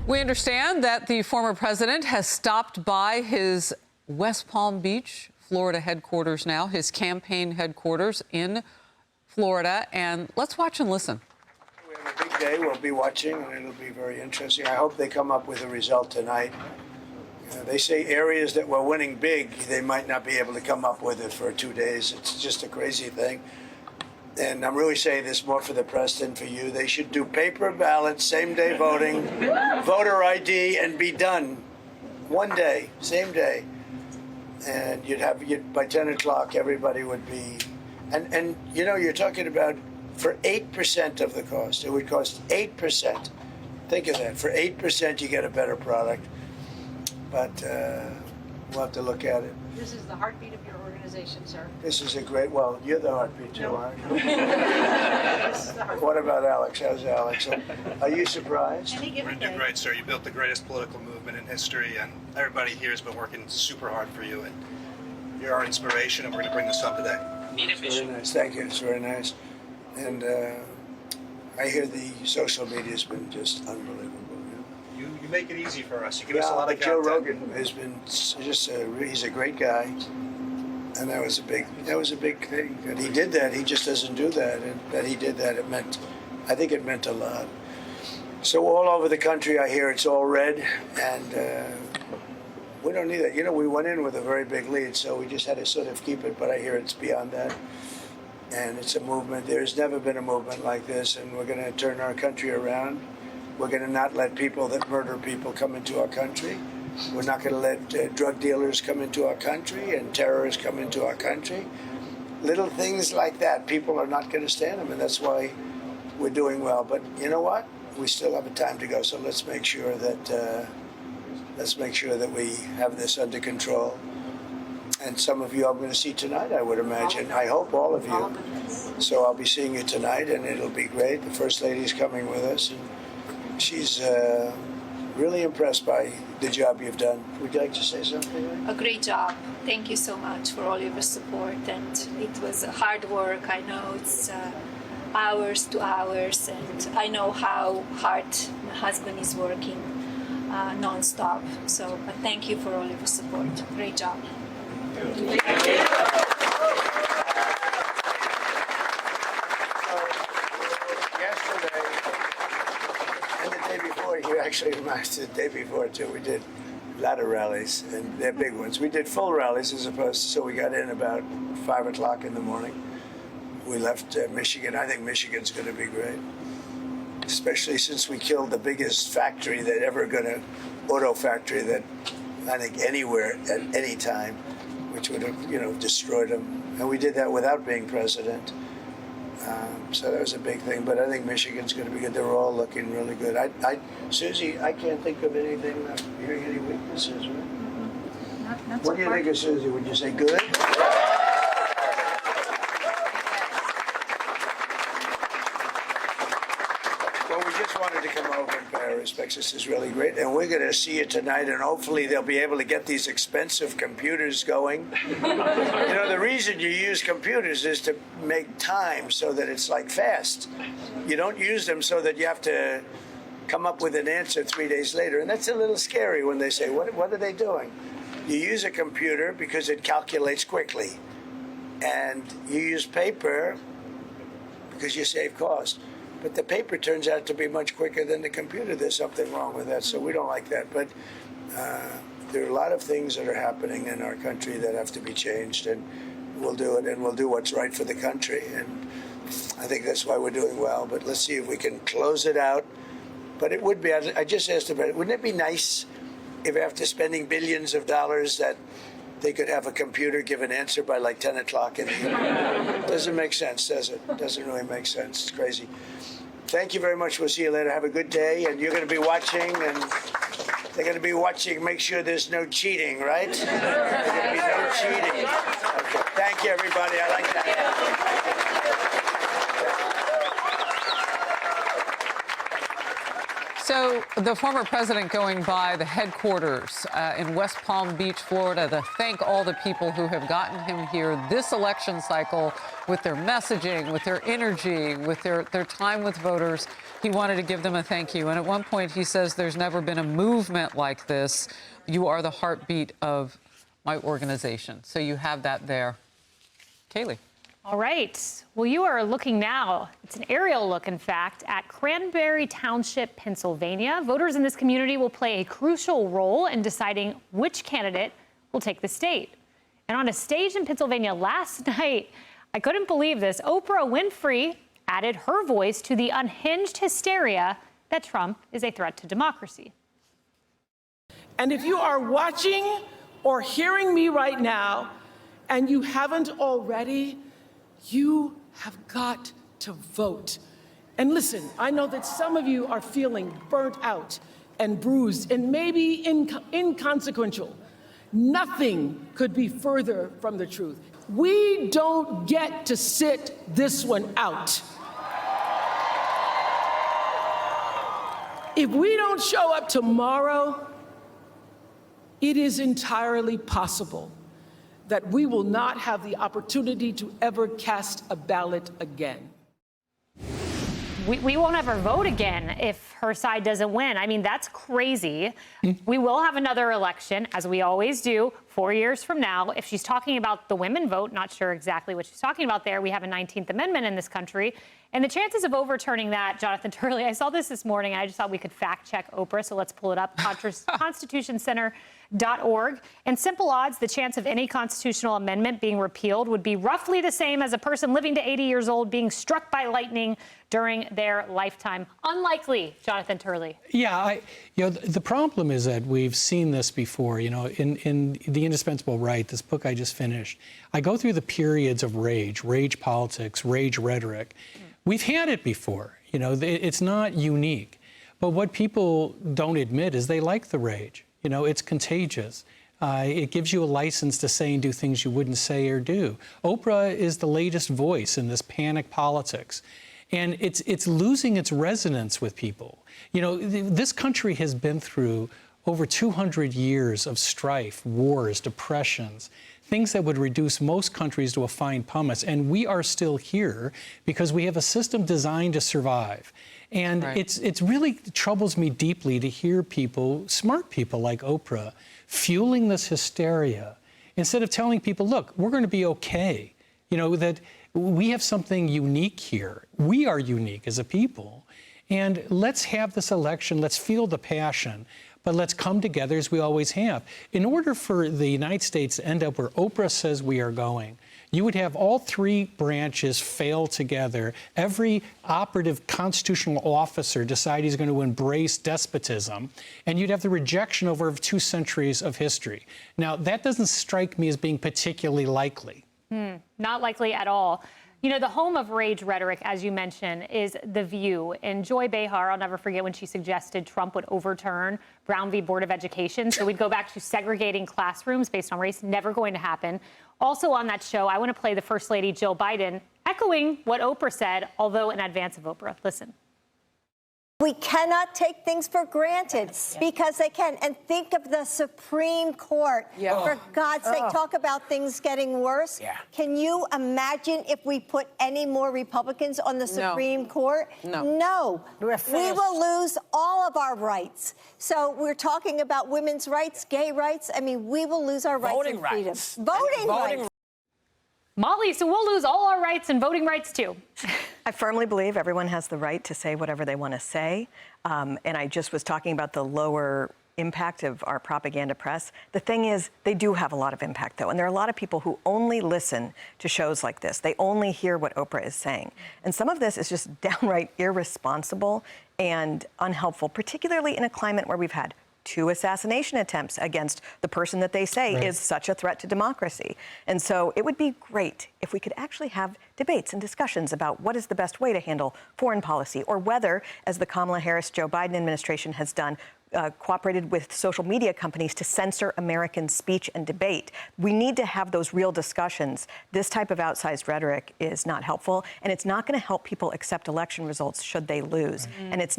We understand that the former president has stopped by his West Palm Beach, Florida headquarters now, his campaign headquarters in Florida. And let's watch and listen. We have a big day. We'll be watching, and it'll be very interesting. I hope they come up with a result tonight. They say areas that were winning big, they might not be able to come up with it for 2 days. It's just a crazy thing. And I'm really saying this more for the press than for you. They should do paper ballots, same-day voting, voter ID, and be done. One day, same day. And by 10 o'clock, everybody would be... And you know, you're talking about for 8% of the cost. It would cost 8%. Think of that. For 8%, you get a better product. But we'll have to look at it. This is the heartbeat of your organization, sir. This is a great, well, you're the heartbeat too, aren't you? This is the heartbeat. What about Alex? How's Alex? Are you surprised? Any We're given doing day. great, sir. You built the greatest political movement in history, and everybody here has been working super hard for you. And you're our inspiration, and we're going to bring this up today. Very nice. Thank you. It's very nice. And I hear the social media has been just unbelievable. You make it easy for us. You give us a lot of Joe content. Rogan has been just he's a great guy, and that was a big thing. That he did that. He just doesn't do that, and that he did that. I think it meant a lot. So all over the country, I hear it's all red, and we don't need that. You know, we went in with a very big lead, so we just had to sort of keep it. But I hear it's beyond that, and it's a movement. There's never been a movement like this, and we're going to turn our country around. We're going to not let people that murder people come into our country. We're not going to let drug dealers come into our country and terrorists come into our country. Little things like that, people are not going to stand them, and that's why we're doing well. But you know what? We still have a time to go, so let's make sure that we have this under control. And some of you I'm going to see tonight, I would imagine. I hope all of you. So I'll be seeing you tonight, and it'll be great. The First Lady's coming with us, and she's really impressed by the job you've done. Would you like to say something? A great job. Thank you so much for all your support. And it was hard work. I know it's hours to hours, and I know how hard my husband is working non-stop. So, but thank you for all your support. Great job. Thank you. Actually, the day before, too, we did a lot of rallies, and they're big ones. We did full rallies as opposed to, so we got in about 5 o'clock in the morning. We left Michigan. I think Michigan's going to be great, especially since we killed the biggest factory that ever auto factory that I think anywhere at any time, which would have, destroyed them. And we did that without being president. So that was a big thing, but I think Michigan's going to be good. They're all looking really good. Susie, I can't think of anything, hearing any weaknesses, right? Not What do you think of Susie? Would you say good? Well, we just wanted to come over and pay our respects. This is really great, and we're going to see you tonight, and hopefully they'll be able to get these expensive computers going. The reason you use computers is to make time so that it's like fast. You don't use them so that you have to come up with an answer 3 days later, and that's a little scary when they say, what are they doing? You use a computer because it calculates quickly, and you use paper because you save cost. But the paper turns out to be much quicker than the computer. There's something wrong with that, so we don't like that. But there are a lot of things that are happening in our country that have to be changed, and we'll do it, and we'll do what's right for the country. And I think that's why we're doing well. But let's see if we can close it out. But it would be, I just asked about it, wouldn't it be nice if after spending billions of dollars that they could have a computer give an answer by like 10 o'clock in the evening? Doesn't make sense, does it? Doesn't really make sense. It's crazy. Thank you very much. We'll see you later. Have a good day. And you're going to be watching, and they're going to be watching. Make sure there's no cheating, right? There's going to be no cheating. Okay. Thank you, everybody. I like that. So the former president going by the headquarters in West Palm Beach, Florida, to thank all the people who have gotten him here this election cycle with their messaging, with their energy, with their time with voters. He wanted to give them a thank you. And at one point he says, there's never been a movement like this. You are the heartbeat of my organization. So you have that there. Kaylee. All right. Well, you are looking now, it's an aerial look, in fact, at Cranberry Township, Pennsylvania. Voters in this community will play a crucial role in deciding which candidate will take the state. And on a stage in Pennsylvania last night, I couldn't believe this, Oprah Winfrey added her voice to the unhinged hysteria that Trump is a threat to democracy. And if you are watching or hearing me right now, and you haven't already, you have got to vote. And listen, I know that some of you are feeling burnt out and bruised and maybe inconsequential. Nothing could be further from the truth. We don't get to sit this one out. If we don't show up tomorrow, it is entirely possible that we will not have the opportunity to ever cast a ballot again. We won't ever vote again if her side doesn't win. I mean, that's crazy. We will have another election, as we always do, 4 years from now. If she's talking about the women vote, not sure exactly what she's talking about there. We have a 19th Amendment in this country. And the chances of overturning that, Jonathan Turley, I saw this morning, and I just thought we could fact check Oprah, so let's pull it up, constitutioncenter.org. And simple odds, the chance of any constitutional amendment being repealed would be roughly the same as a person living to 80 years old being struck by lightning during their lifetime. Unlikely, Jonathan Turley. Yeah, the problem is that we've seen this before. You know, in The Indispensable Right, this book I just finished, I go through the periods of rage politics, rage rhetoric. We've had it before. You know, it's not unique. But what people don't admit is they like the rage. You know, it's contagious. It gives you a license to say and do things you wouldn't say or do. Oprah is the latest voice in this panic politics. And it's losing its resonance with people. You know, this country has been through over 200 years of strife, wars, depressions, things that would reduce most countries to a fine pumice. And we are still here because we have a system designed to survive. And right. It really troubles me deeply to hear people, smart people like Oprah, fueling this hysteria instead of telling people, look, we're going to be okay. You know, that we have something unique here. We are unique as a people. And let's have this election. Let's feel the passion. But let's come together as we always have. In order for the United States to end up where Oprah says we are going, you would have all three branches fail together. Every operative constitutional officer decide he's going to embrace despotism, and you'd have the rejection over 2 centuries of history. Now, that doesn't strike me as being particularly likely. Not likely at all. You know, the home of rage rhetoric, as you mentioned, is The View. And Joy Behar, I'll never forget when she suggested Trump would overturn Brown v. Board of Education. So we'd go back to segregating classrooms based on race. Never going to happen. Also on that show, I want to play the First Lady Jill Biden, echoing what Oprah said, although in advance of Oprah. Listen. We cannot take things for granted because they can. And think of the Supreme Court. For God's sake, talk about things getting worse. Can you imagine if we put any more Republicans on the Supreme Court? No. We will lose all of our rights. So we're talking about women's rights, gay rights. I mean, we will lose our rights and freedom. Voting rights. Molly, so we'll lose all our rights and voting rights, too. I firmly believe everyone has the right to say whatever they want to say. And I just was talking about the lower impact of our propaganda press. The thing is, they do have a lot of impact, though. And there are a lot of people who only listen to shows like this. They only hear what Oprah is saying. And some of this is just downright irresponsible and unhelpful, particularly in a climate where we've had 2 assassination attempts against the person that they say is such a threat to democracy. And so it would be great if we could actually have debates and discussions about what is the best way to handle foreign policy, or whether, as the Kamala Harris, Joe Biden administration has done, cooperated with social media companies to censor American speech and debate. We need to have those real discussions. This type of outsized rhetoric is not helpful, and it's not going to help people accept election results should they lose. And it's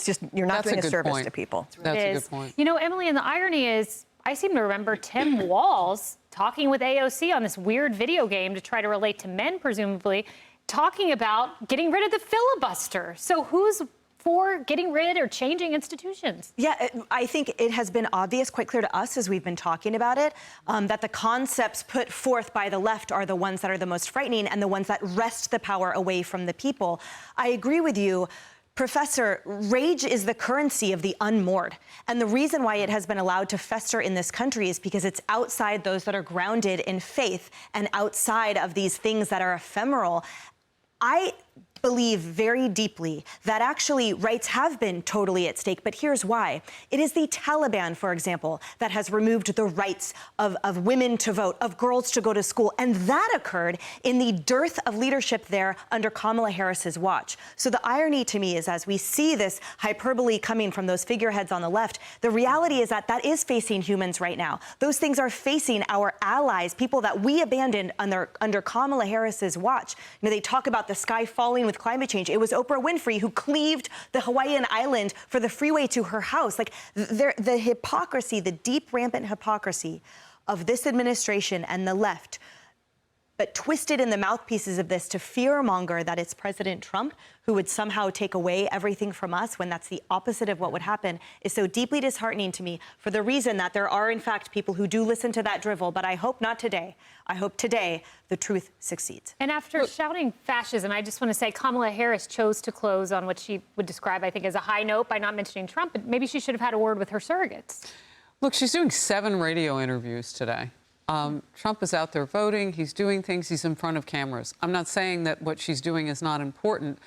just, you're not doing a service to people. That's a good point. You know, Emily, and the irony is, I seem to remember Tim Walz talking with AOC on this weird video game to try to relate to men, presumably, talking about getting rid of the filibuster. So who's for getting rid or changing institutions? Yeah, I think it has been obvious, quite clear to us as we've been talking about it, that the concepts put forth by the left are the ones that are the most frightening and the ones that wrest the power away from the people. I agree with you. Professor, rage is the currency of the unmoored. And the reason why it has been allowed to fester in this country is because it's outside those that are grounded in faith and outside of these things that are ephemeral. I believe very deeply that actually rights have been totally at stake, but here's why. It is the Taliban, for example, that has removed the rights of women to vote, of girls to go to school, and that occurred in the dearth of leadership there under Kamala Harris's watch. So the irony to me is, as we see this hyperbole coming from those figureheads on the left, the reality is that that is facing humans right now. Those things are facing our allies, people that we abandoned under Kamala Harris's watch. You know, they talk about the sky falling with climate change. It was Oprah Winfrey who cleaved the Hawaiian island for the freeway to her house. Like, the hypocrisy, the deep, rampant hypocrisy of this administration and the left, but twisted in the mouthpieces of this to fearmonger that it's President Trump who would somehow take away everything from us when that's the opposite of what would happen, is so deeply disheartening to me, for the reason that there are, in fact, people who do listen to that drivel, but I hope not today. I hope today the truth succeeds. And after shouting fascism, I just want to say Kamala Harris chose to close on what she would describe, I think, as a high note by not mentioning Trump, but maybe she should have had a word with her surrogates. Look, she's doing 7 radio interviews today. Trump is out there voting. He's doing things. He's in front of cameras. I'm not saying that what she's doing is not important,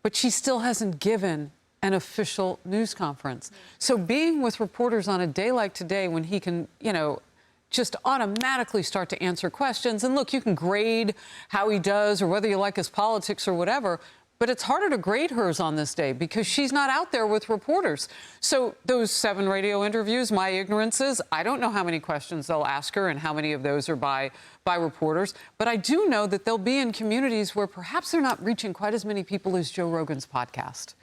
but she still hasn't given an official news conference. So being with reporters on a day like today, when he can, you know, just automatically start to answer questions. And look, you can grade how he does or whether you like his politics or whatever, but it's harder to grade hers on this day because she's not out there with reporters. So those 7 radio interviews, my ignorance is, I don't know how many questions they'll ask her and how many of those are by reporters. But I do know that they'll be in communities where perhaps they're not reaching quite as many people as Joe Rogan's podcast.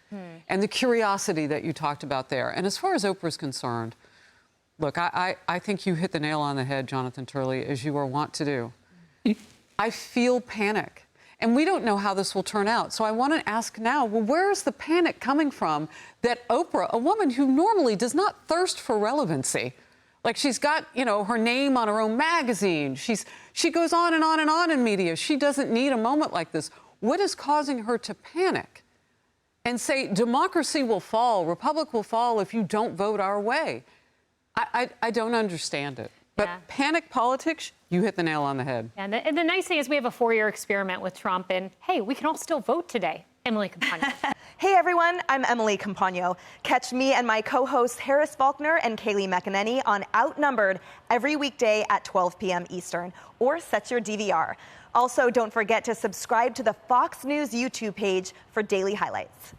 And the curiosity that you talked about there. And as far as Oprah's concerned, look, I think you hit the nail on the head, Jonathan Turley, as you are wont to do. I feel panic. And we don't know how this will turn out. So I want to ask now, well, where is the panic coming from that Oprah, a woman who normally does not thirst for relevancy, like she's got, you know, her name on her own magazine. She goes on and on and on in media. She doesn't need a moment like this. What is causing her to panic and say democracy will fall, republic will fall if you don't vote our way? I don't understand it. But panic politics, you hit the nail on the head. And the nice thing is we have a 4-year experiment with Trump, and hey, we can all still vote today. Emily Campagno. Hey everyone, I'm Emily Campagno. Catch me and my co-hosts Harris Faulkner and Kaylee McEnany on Outnumbered every weekday at 12 p.m. Eastern, or set your DVR. Also, don't forget to subscribe to the Fox News YouTube page for daily highlights.